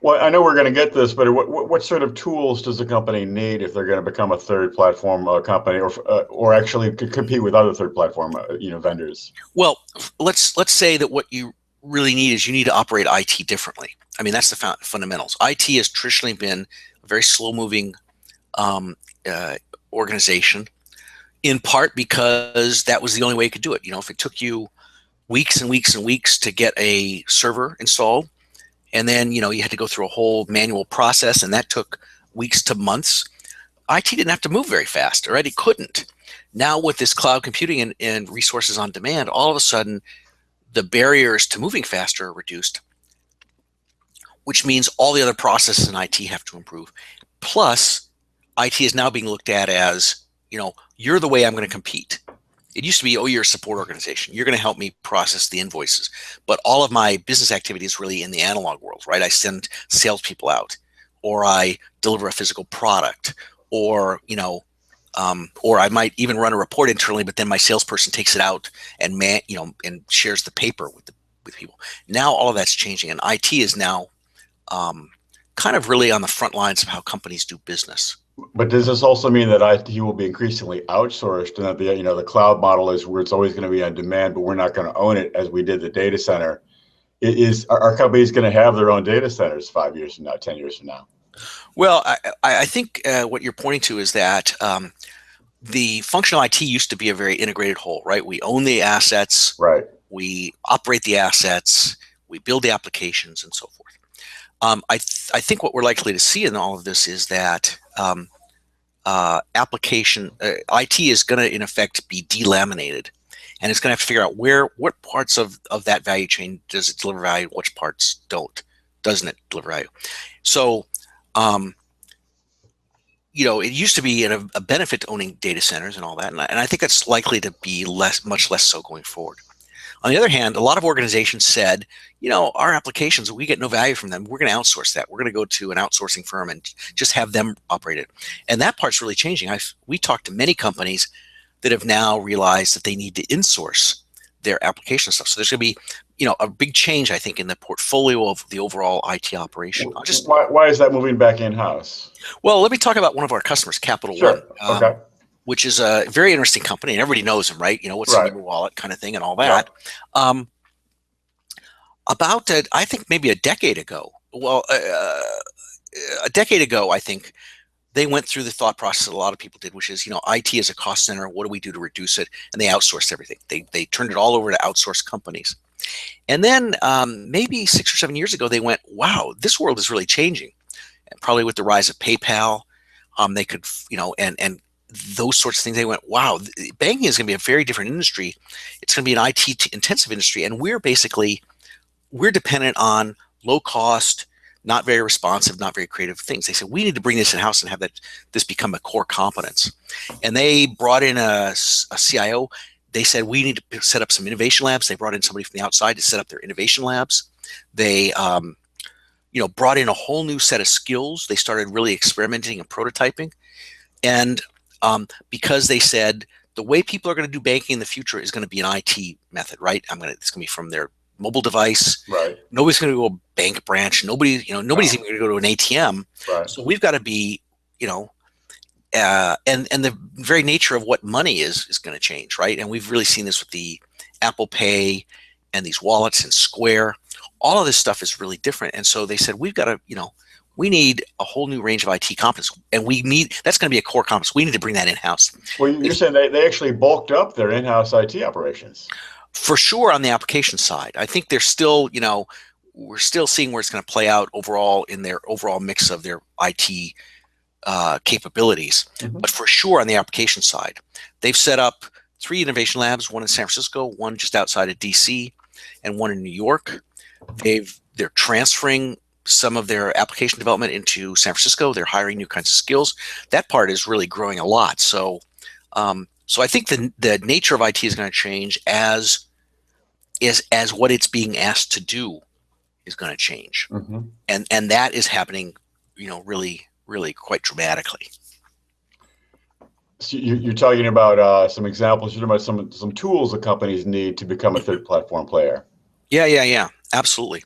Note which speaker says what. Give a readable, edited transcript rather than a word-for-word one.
Speaker 1: Well, I know we're going to get this, but what sort of tools does a company need if they're going to become a third platform company, or actually compete with other third platform vendors?
Speaker 2: Well, let's say that what you really need is you need to operate IT differently. I mean, that's the fundamentals. IT has traditionally been a very slow-moving um, uh, organization, in part because that was the only way you could do it. If it took you weeks and weeks and weeks to get a server installed, and then you had to go through a whole manual process, and that took weeks to months. IT didn't have to move very fast, right? It couldn't. Now with this cloud computing and resources on demand, all of a sudden the barriers to moving faster are reduced, which means all the other processes in IT have to improve. Plus, IT is now being looked at as, you're the way I'm going to compete. It used to be, oh, you're a support organization. You're going to help me process the invoices. But all of my business activity is really in the analog world, right? I send salespeople out, or I deliver a physical product, or I might even run a report internally, but then my salesperson takes it out and and shares the paper with people. Now all of that's changing, and IT is now kind of really on the front lines of how companies do business.
Speaker 1: But does this also mean that IT will be increasingly outsourced, and that the cloud model is where it's always going to be on demand, but we're not going to own it as we did the data center? Are companies going to have their own data centers 5 years from now, 10 years from now?
Speaker 2: Well, I think what you're pointing to is that the functional IT used to be a very integrated whole, right? We own the assets,
Speaker 1: Right.
Speaker 2: we operate the assets, we build the applications, and so forth. I think what we're likely to see in all of this is that IT is going to, in effect, be delaminated, and it's going to have to figure out what parts of that value chain does it deliver value, which parts doesn't it deliver value. So, it used to be a benefit to owning data centers and all that, and I think that's likely to be much less so going forward. On the other hand, a lot of organizations said, our applications, we get no value from them. We're going to outsource that. We're going to go to an outsourcing firm and just have them operate it. And that part's really changing. We talked to many companies that have now realized that they need to insource their application stuff. So there's going to be, a big change, I think, in the portfolio of the overall IT operation.
Speaker 1: Why is that moving back in-house?
Speaker 2: Well, let me talk about one of our customers, Capital
Speaker 1: Sure.
Speaker 2: One.
Speaker 1: Okay.
Speaker 2: Which is a very interesting company, and everybody knows them, right? What's in your wallet kind of thing and all that. Yeah. I think maybe a decade ago, I think they went through the thought process that a lot of people did, which is, IT is a cost center. What do we do to reduce it? And they outsourced everything. They turned it all over to outsourced companies. And then maybe 6 or 7 years ago, they went, wow, this world is really changing. And probably with the rise of PayPal, they could, and those sorts of things. They went, wow, banking is going to be a very different industry. It's going to be an IT intensive industry. And we're dependent on low cost, not very responsive, not very creative things. They said, we need to bring this in-house and have this become a core competence. And they brought in a CIO. They said, we need to set up some innovation labs. They brought in somebody from the outside to set up their innovation labs. They, brought in a whole new set of skills. They started really experimenting and prototyping. And because they said the way people are going to do banking in the future is going to be an IT method, right? It's going to be from their mobile device.
Speaker 1: Right.
Speaker 2: Nobody's going to go to a bank branch. Nobody's even going to go to an ATM.
Speaker 1: Right.
Speaker 2: So we've got to be, and the very nature of what money is going to change, right? And we've really seen this with the Apple Pay and these wallets and Square. All of this stuff is really different. And so they said, we've got to, we need a whole new range of IT competence, and that's going to be a core competence. We need to bring that in-house.
Speaker 1: Well, you're saying they actually bulked up their in-house IT operations.
Speaker 2: For sure on the application side. I think they're still, we're still seeing where it's going to play out overall in their overall mix of their IT capabilities. Mm-hmm. But for sure on the application side, they've set up 3 innovation labs, one in San Francisco, one just outside of DC, and one in New York. They're transferring some of their application development into San Francisco. They're hiring new kinds of skills. That part is really growing a lot. So I think the nature of IT is going to change as what it's being asked to do is going to change. Mm-hmm. And that is happening, really, really quite dramatically.
Speaker 1: So you're talking about some examples. You're talking about some tools that companies need to become a third platform player.
Speaker 2: Yeah, absolutely.